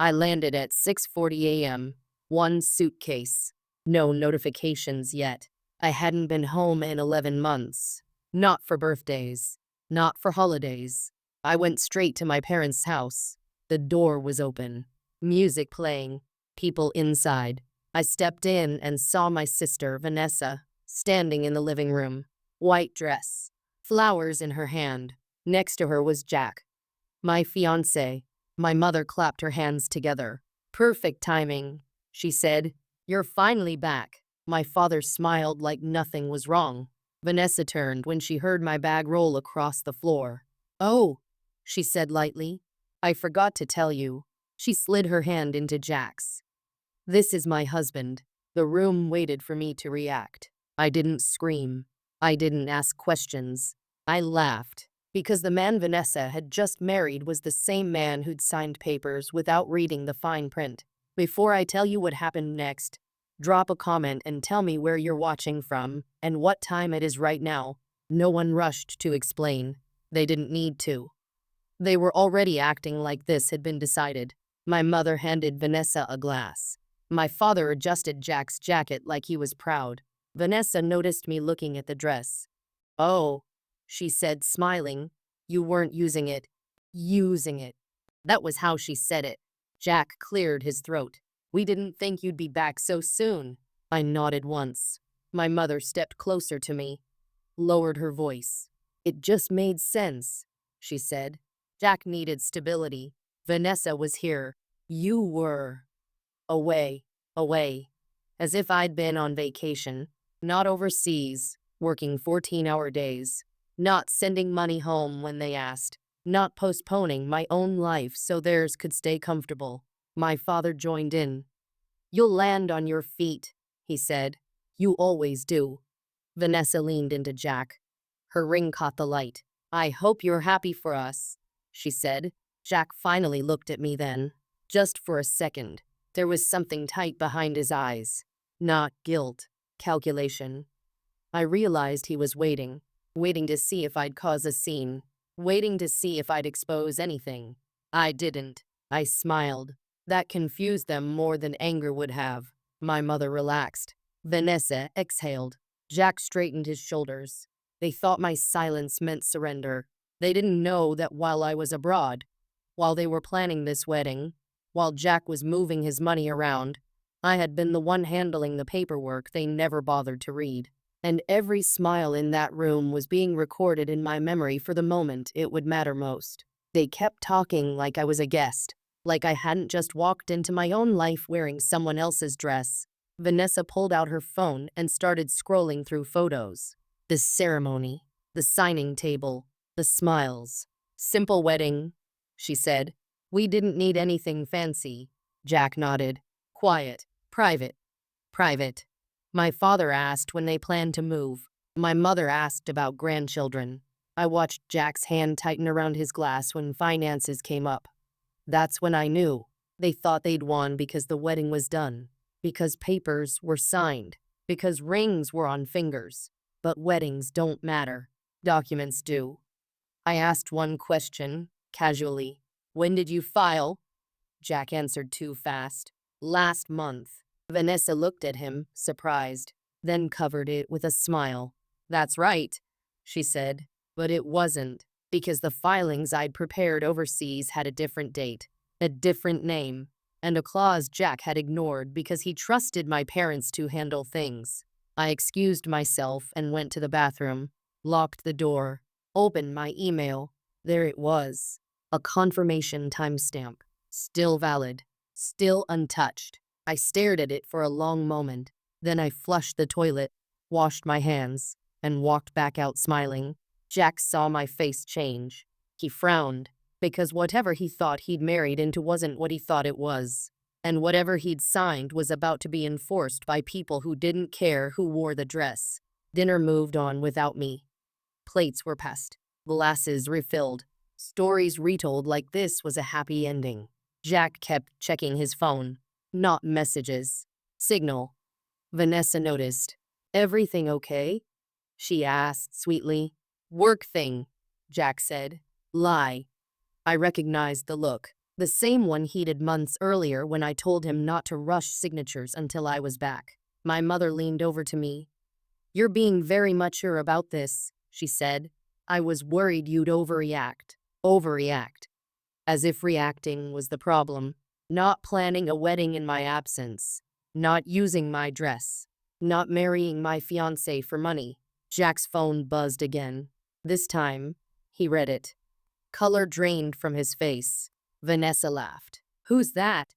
I landed at 6:40 a.m., one suitcase. No notifications yet. I hadn't been home in 11 months. Not for birthdays. Not for holidays. I went straight to my parents' house. The door was open. Music playing. People inside. I stepped in and saw my sister, Vanessa, standing in the living room. White dress. Flowers in her hand. Next to her was Jack. My fiancé. My mother clapped her hands together. Perfect timing, she said. You're finally back. My father smiled like nothing was wrong. Vanessa turned when she heard my bag roll across the floor. Oh, she said lightly. I forgot to tell you. She slid her hand into Jack's. This is my husband. The room waited for me to react. I didn't scream. I didn't ask questions. I laughed. Because the man Vanessa had just married was the same man who'd signed papers without reading the fine print. Before I tell you what happened next, drop a comment and tell me where you're watching from and what time it is right now. No one rushed to explain. They didn't need to. They were already acting like this had been decided. My mother handed Vanessa a glass. My father adjusted Jack's jacket like he was proud. Vanessa noticed me looking at the dress. Oh, she said, smiling. You weren't using it. Using it. That was how she said it. Jack cleared his throat. We didn't think you'd be back so soon. I nodded once. My mother stepped closer to me, lowered her voice. It just made sense, she said. Jack needed stability. Vanessa was here. You were away, as if I'd been on vacation, not overseas, working 14-hour days, not sending money home when they asked, not postponing my own life so theirs could stay comfortable. My father joined in. You'll land on your feet, he said. You always do. Vanessa leaned into Jack. Her ring caught the light. I hope you're happy for us, she said. Jack finally looked at me then. Just for a second. There was something tight behind his eyes. Not guilt, calculation. I realized he was waiting to see if I'd cause a scene, waiting to see if I'd expose anything. I didn't. I smiled. That confused them more than anger would have. My mother relaxed. Vanessa exhaled. Jack straightened his shoulders. They thought my silence meant surrender. They didn't know that while I was abroad, while they were planning this wedding, while Jack was moving his money around, I had been the one handling the paperwork they never bothered to read. And every smile in that room was being recorded in my memory for the moment it would matter most. They kept talking like I was a guest, like I hadn't just walked into my own life wearing someone else's dress. Vanessa pulled out her phone and started scrolling through photos. The ceremony, the signing table, the smiles. Simple wedding, she said. We didn't need anything fancy. Jack nodded. Quiet. Private. Private. My father asked when they planned to move. My mother asked about grandchildren. I watched Jack's hand tighten around his glass when finances came up. That's when I knew. They thought they'd won because the wedding was done, because papers were signed, because rings were on fingers. But weddings don't matter. Documents do. I asked one question, casually. When did you file? Jack answered too fast. Last month. Vanessa looked at him, surprised, then covered it with a smile. That's right, she said, but it wasn't, because the filings I'd prepared overseas had a different date, a different name, and a clause Jack had ignored because he trusted my parents to handle things. I excused myself and went to the bathroom, locked the door, opened my email. There it was, a confirmation timestamp, still valid, still untouched. I stared at it for a long moment. Then I flushed the toilet, washed my hands, and walked back out smiling. Jack saw my face change. He frowned, because whatever he thought he'd married into wasn't what he thought it was. And whatever he'd signed was about to be enforced by people who didn't care who wore the dress. Dinner moved on without me. Plates were passed, glasses refilled, stories retold like this was a happy ending. Jack kept checking his phone. Not messages. Signal. Vanessa noticed. Everything okay? She asked sweetly. Work thing, Jack said. Lie. I recognized the look. The same one he did months earlier when I told him not to rush signatures until I was back. My mother leaned over to me. "You're being very mature about this," she said. "I was worried you'd overreact." Overreact. As if reacting was the problem. Not planning a wedding in my absence. Not using my dress. Not marrying my fiancé for money. Jack's phone buzzed again. This time, he read it. Color drained from his face. Vanessa laughed. "Who's that?"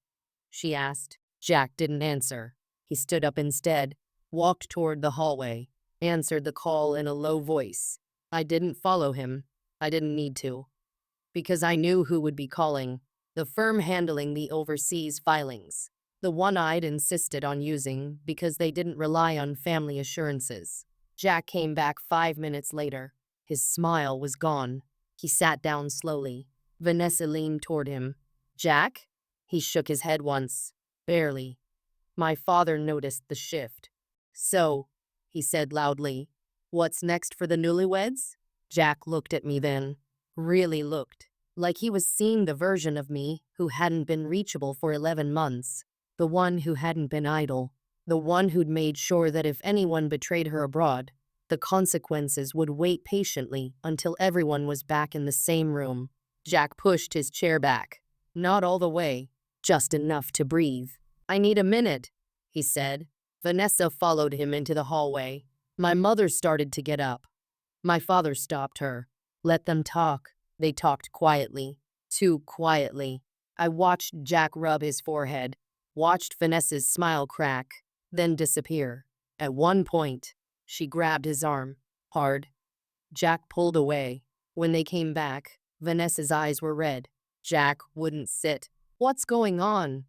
she asked. Jack didn't answer. He stood up instead, walked toward the hallway, answered the call in a low voice. I didn't follow him. I didn't need to. Because I knew who would be calling. The firm handling the overseas filings. The one I'd insisted on using because they didn't rely on family assurances. Jack came back 5 minutes later. His smile was gone. He sat down slowly. Vanessa leaned toward him. "Jack?" He shook his head once. "Barely." My father noticed the shift. "So," he said loudly, "what's next for the newlyweds?" Jack looked at me then. Really looked. Like he was seeing the version of me who hadn't been reachable for 11 months. The one who hadn't been idle. The one who'd made sure that if anyone betrayed her abroad, the consequences would wait patiently until everyone was back in the same room. Jack pushed his chair back. Not all the way, just enough to breathe. "I need a minute," he said. Vanessa followed him into the hallway. My mother started to get up. My father stopped her. "Let them talk." They talked quietly. Too quietly. I watched Jack rub his forehead, watched Vanessa's smile crack, then disappear. At one point, she grabbed his arm, hard. Jack pulled away. When they came back, Vanessa's eyes were red. Jack wouldn't sit. "What's going on?"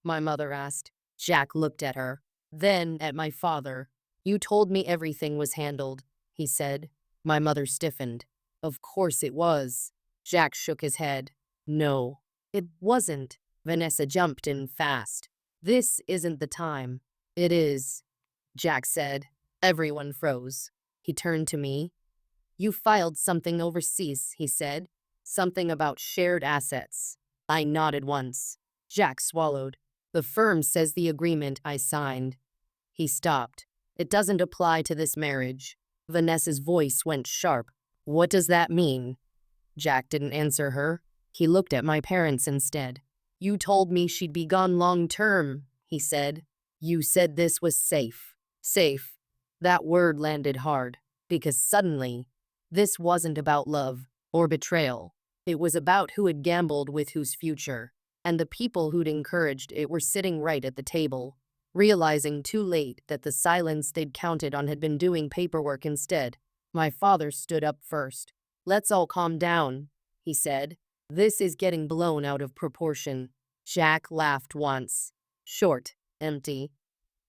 my mother asked. Jack looked at her, then at my father. "You told me everything was handled," he said. My mother stiffened. "Of course it was." Jack shook his head. "No, it wasn't." Vanessa jumped in fast. "This isn't the time." "It is," Jack said. Everyone froze. He turned to me. "You filed something overseas," he said. "Something about shared assets." I nodded once. Jack swallowed. "The firm says the agreement I signed." He stopped. "It doesn't apply to this marriage." Vanessa's voice went sharp. "What does that mean?" Jack didn't answer her. He looked at my parents instead. "You told me she'd be gone long term," he said. "You said this was safe." Safe. That word landed hard, because suddenly, this wasn't about love or betrayal. It was about who had gambled with whose future, and the people who'd encouraged it were sitting right at the table, realizing too late that the silence they'd counted on had been doing paperwork instead. My father stood up first. "Let's all calm down," he said. "This is getting blown out of proportion." Jack laughed once. Short, empty.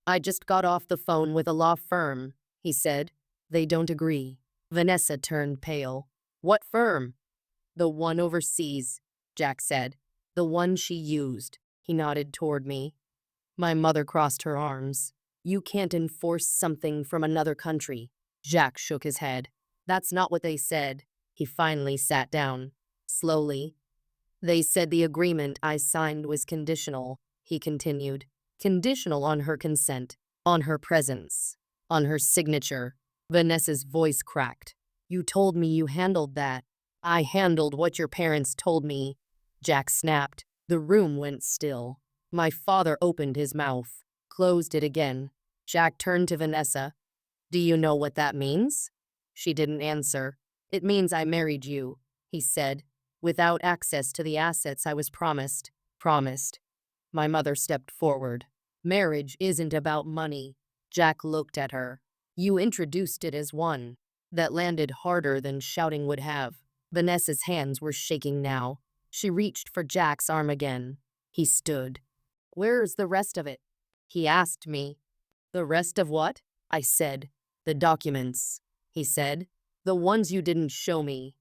"I just got off the phone with a law firm," he said. "They don't agree." Vanessa turned pale. "What firm?" "The one overseas," Jack said. "The one she used." He nodded toward me. My mother crossed her arms. "You can't enforce something from another country." Jack shook his head. "That's not what they said." He finally sat down. Slowly. "They said the agreement I signed was conditional," he continued. "Conditional on her consent, on her presence, on her signature." Vanessa's voice cracked. "You told me you handled that." "I handled what your parents told me," Jack snapped. The room went still. My father opened his mouth, closed it again. Jack turned to Vanessa. "Do you know what that means?" She didn't answer. "It means I married you," he said, "without access to the assets I was promised." Promised. My mother stepped forward. "Marriage isn't about money." Jack looked at her. "You introduced it as one." That landed harder than shouting would have. Vanessa's hands were shaking now. She reached for Jack's arm again. He stood. "Where's the rest of it?" he asked me. "The rest of what?" I said. "The documents," he said. "The ones you didn't show me."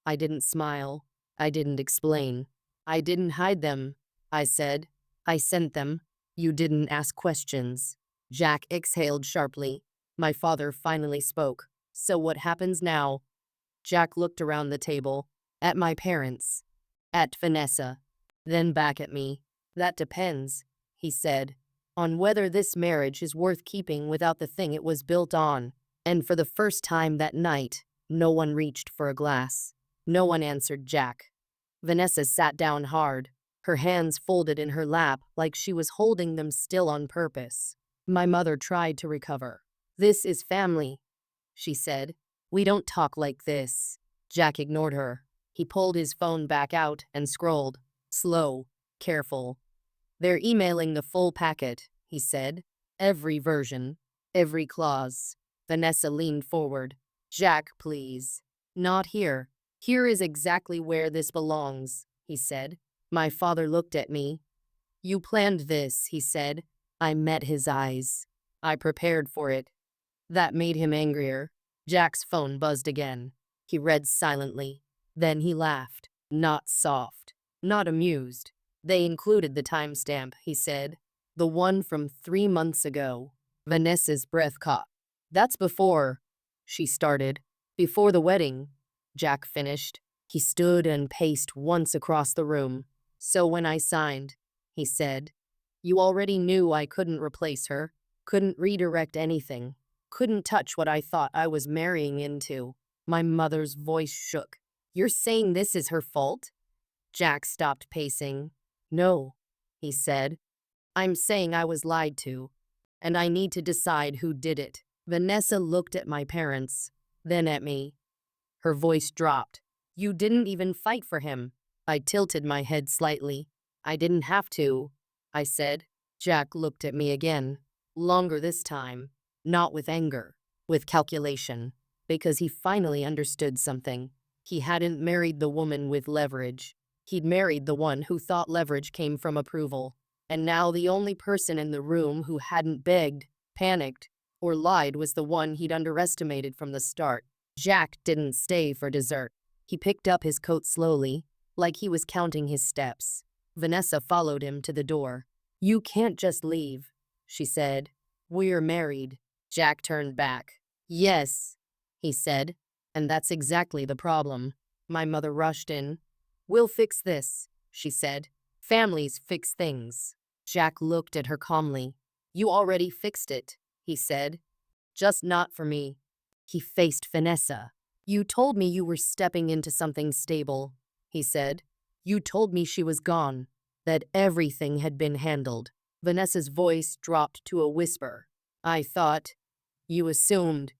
I didn't smile. I didn't explain. "I didn't hide them," I said. "I sent them." "You didn't ask questions." Jack exhaled sharply. My father finally spoke. "So what happens now?" Jack looked around the table. At my parents. At Vanessa. Then back at me. That depends, he said, on whether this marriage is worth keeping without the thing it was built on. And for the first time that night, no one reached for a glass. No one answered Jack. Vanessa sat down hard, her hands folded in her lap like she was holding them still on purpose. My mother tried to recover. "This is family," she said. "We don't talk like this." Jack ignored her. He pulled his phone back out and scrolled. Slow, careful. "They're emailing the full packet," he said. "Every version, every clause." Vanessa leaned forward. "Jack, please. Not here. Here is exactly where this belongs," he said. My father looked at me. "You planned this," he said. I met his eyes. I prepared for it. That made him angrier. Jack's phone buzzed again. He read silently. Then he laughed. Not soft. Not amused. "They included the timestamp," he said. "The one from 3 months ago." Vanessa's breath caught. "That's before," she started. "Before the wedding," Jack finished. He stood and paced once across the room. "So when I signed," he said, "you already knew I couldn't replace her, couldn't redirect anything, couldn't touch what I thought I was marrying into." My mother's voice shook. "You're saying this is her fault?" Jack stopped pacing. "No," he said. "I'm saying I was lied to, and I need to decide who did it." Vanessa looked at my parents, then at me. Her voice dropped. "You didn't even fight for him." I tilted my head slightly. "I didn't have to," I said. Jack looked at me again. Longer this time. Not with anger, with calculation. Because he finally understood something. He hadn't married the woman with leverage. He'd married the one who thought leverage came from approval. And now the only person in the room who hadn't begged, panicked, or lied was the one he'd underestimated from the start. Jack didn't stay for dessert. He picked up his coat slowly, like he was counting his steps. Vanessa followed him to the door. "You can't just leave," she said. "We're married." Jack turned back. "Yes," he said, "and that's exactly the problem." My mother rushed in. "We'll fix this," she said. "Families fix things." Jack looked at her calmly. "You already fixed it," he said. "Just not for me." He faced Vanessa. "You told me you were stepping into something stable," he said. "You told me she was gone, that everything had been handled." Vanessa's voice dropped to a whisper. "I thought. You assumed."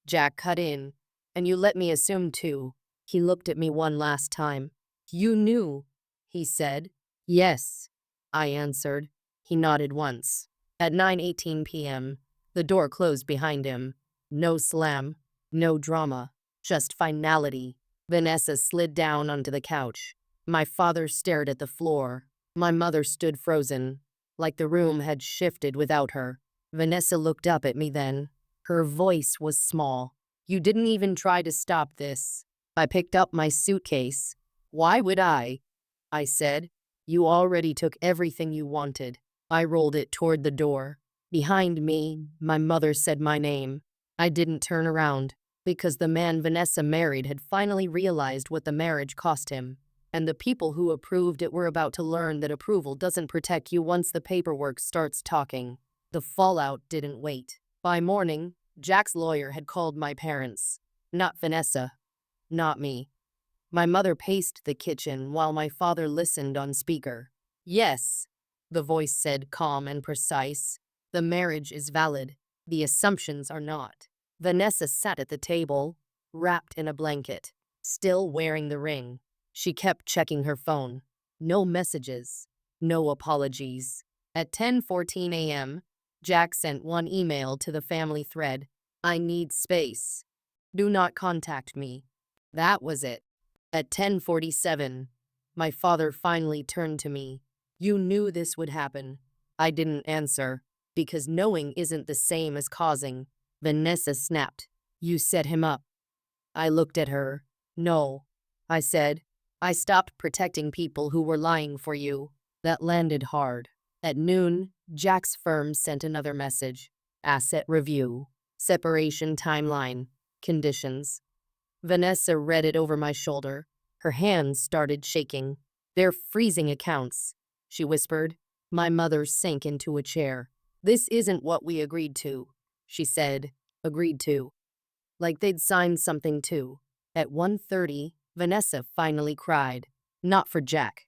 Jack cut in. "And you let me assume too." He looked at me one last time. "You knew," he said. "Yes," I answered. He nodded once. At 9:18 p.m., the door closed behind him. No slam, no drama, just finality. Vanessa slid down onto the couch. My father stared at the floor. My mother stood frozen, like the room had shifted without her. Vanessa looked up at me then. Her voice was small. "You didn't even try to stop this." I picked up my suitcase. "Why would I?" I said. "You already took everything you wanted." I rolled it toward the door. Behind me, my mother said my name. I didn't turn around, because the man Vanessa married had finally realized what the marriage cost him. And the people who approved it were about to learn that approval doesn't protect you once the paperwork starts talking. The fallout didn't wait. By morning, Jack's lawyer had called my parents. Not Vanessa. Not me. My mother paced the kitchen while my father listened on speaker. "Yes," the voice said, calm and precise. "The marriage is valid. The assumptions are not." Vanessa sat at the table, wrapped in a blanket, still wearing the ring. She kept checking her phone. No messages. No apologies. At 10:14 a.m., Jack sent one email to the family thread. "I need space. Do not contact me." That was it. At 10:47, my father finally turned to me. "You knew this would happen." I didn't answer, because knowing isn't the same as causing. Vanessa snapped. "You set him up." I looked at her. "No," I said. "I stopped protecting people who were lying for you." That landed hard. At noon, Jack's firm sent another message. "Asset review. Separation timeline. Conditions." Vanessa read it over my shoulder. Her hands started shaking. They're freezing accounts, she whispered. My mother sank into a chair. This isn't what we agreed to, she said. Agreed to. Like they'd signed something too. At 1:30, Vanessa finally cried. Not for Jack.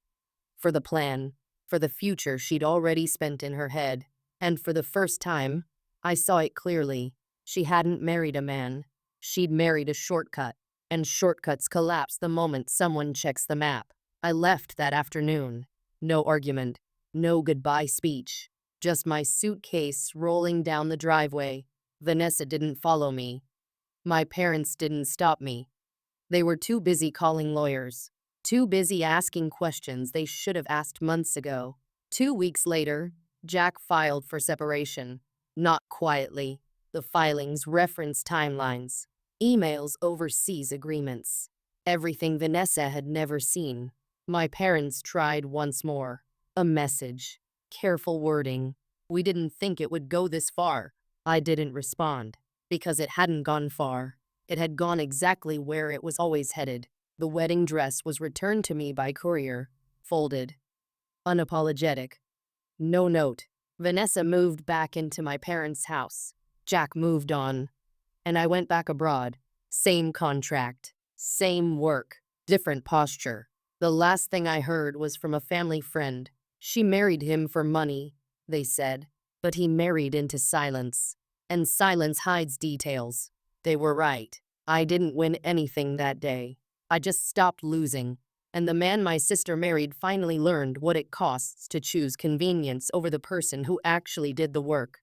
For the plan. For the future she'd already spent in her head. And for the first time, I saw it clearly. She hadn't married a man. She'd married a shortcut. And shortcuts collapse the moment someone checks the map. I left that afternoon. No argument. No goodbye speech. Just my suitcase rolling down the driveway. Vanessa didn't follow me. My parents didn't stop me. They were too busy calling lawyers. Too busy asking questions they should have asked months ago. 2 weeks later, Jack filed for separation. Not quietly. The filings reference timelines, emails, overseas agreements. Everything Vanessa had never seen. My parents tried once more. A message. Careful wording. We didn't think it would go this far. I didn't respond. Because it hadn't gone far. It had gone exactly where it was always headed. The wedding dress was returned to me by courier. Folded. Unapologetic. No note. Vanessa moved back into my parents' house. Jack moved on. And I went back abroad. Same contract. Same work. Different posture. The last thing I heard was from a family friend. She married him for money, they said. But he married into silence. And silence hides details. They were right. I didn't win anything that day. I just stopped losing. And the man my sister married finally learned what it costs to choose convenience over the person who actually did the work.